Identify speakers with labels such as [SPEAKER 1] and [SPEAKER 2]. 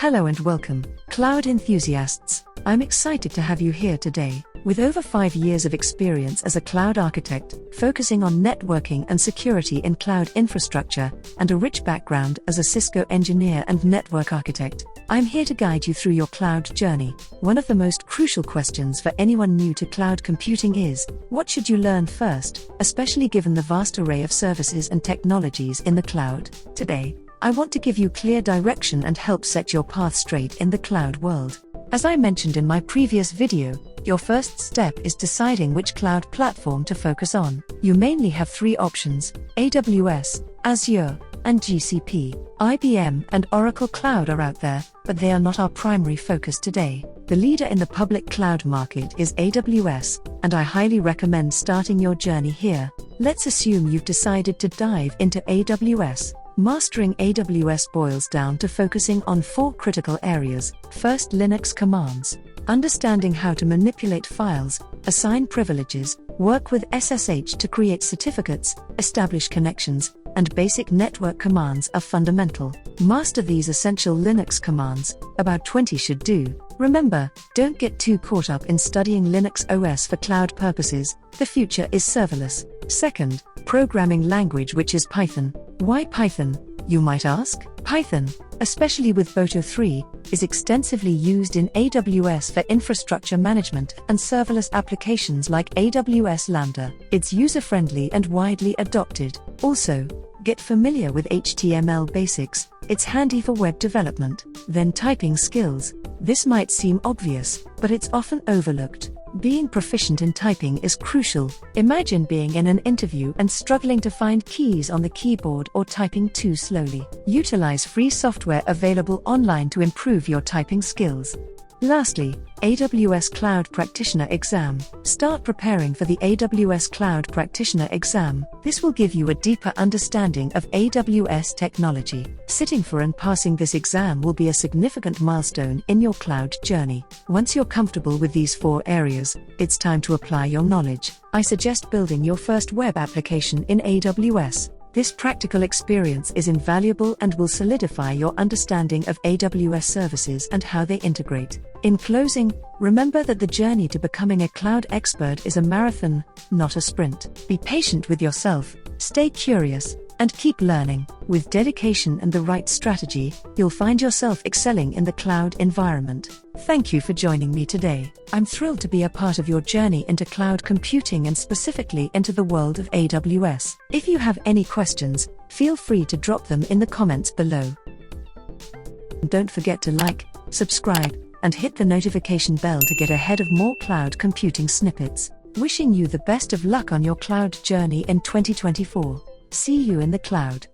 [SPEAKER 1] Hello and welcome, cloud enthusiasts. I'm excited to have you here today. With over 5 years of experience as a cloud architect, focusing on networking and security in cloud infrastructure, and a rich background as a Cisco engineer and network architect, I'm here to guide you through your cloud journey. One of the most crucial questions for anyone new to cloud computing is, what should you learn first, especially given the vast array of services and technologies in the cloud? Today, I want to give you clear direction and help set your path straight in the cloud world. As I mentioned in my previous video, your first step is deciding which cloud platform to focus on. You mainly have 3 options: AWS, Azure, and GCP. IBM and Oracle Cloud are out there, but they are not our primary focus today. The leader in the public cloud market is AWS, and I highly recommend starting your journey here. Let's assume you've decided to dive into AWS. Mastering AWS boils down to focusing on 4 critical areas. First, Linux commands. Understanding how to manipulate files, assign privileges, work with SSH to create certificates, establish connections, and basic network commands are fundamental. Master these essential Linux commands, about 20 should do. Remember, don't get too caught up in studying Linux OS for cloud purposes. The future is serverless. Second, programming language, which is Python. Why Python, you might ask? Python, especially with Boto 3, is extensively used in AWS for infrastructure management and serverless applications like AWS Lambda. It's user-friendly and widely adopted. Also, get familiar with HTML basics. It's handy for web development. Then typing skills. This might seem obvious, but it's often overlooked. Being proficient in typing is crucial. Imagine being in an interview and struggling to find keys on the keyboard or typing too slowly. Utilize free software available online to improve your typing skills. Lastly, AWS Cloud Practitioner Exam. Start preparing for the AWS Cloud Practitioner Exam. This will give you a deeper understanding of AWS technology. Sitting for and passing this exam will be a significant milestone in your cloud journey. Once you're comfortable with these 4 areas, it's time to apply your knowledge. I suggest building your first web application in AWS. This practical experience is invaluable and will solidify your understanding of AWS services and how they integrate. In closing, remember that the journey to becoming a cloud expert is a marathon, not a sprint. Be patient with yourself, stay curious, and keep learning. With dedication and the right strategy, you'll find yourself excelling in the cloud environment. Thank you for joining me today. I'm thrilled to be a part of your journey into cloud computing and specifically into the world of AWS. If you have any questions, feel free to drop them in the comments below. Don't forget to like, subscribe, and hit the notification bell to get ahead of more cloud computing snippets. Wishing you the best of luck on your cloud journey in 2024. See you in the cloud.